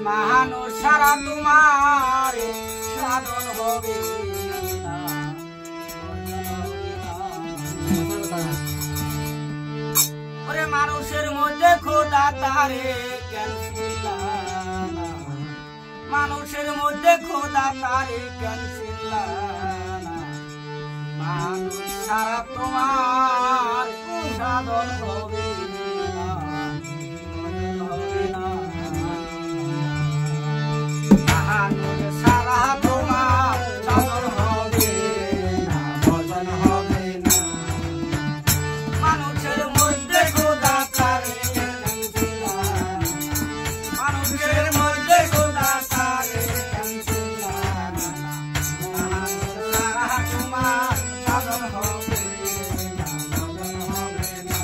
মানুষ সারা তোমার সাধন হবে না। ওরে মানুষের মধ্যে খোদা তারে কেন চিনলা না? মানুষের মধ্যে খোদা তারে কেন চিনলা না? মানুষ সারা তোমার সাধন হবে না, হবে না। মানুষ সারা তোমার সাধন হবে না, ভজন হবে না। মানুষের মধ্যে খোদা তারে কেন চিনলা না? মানুষের মধ্যে খোদা তারে কেন চিনলা না? মানুষ সারা তোমার সাধন হবে না, ভজন হবে না।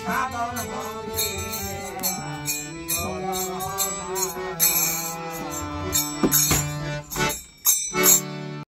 সাধন ভৌজি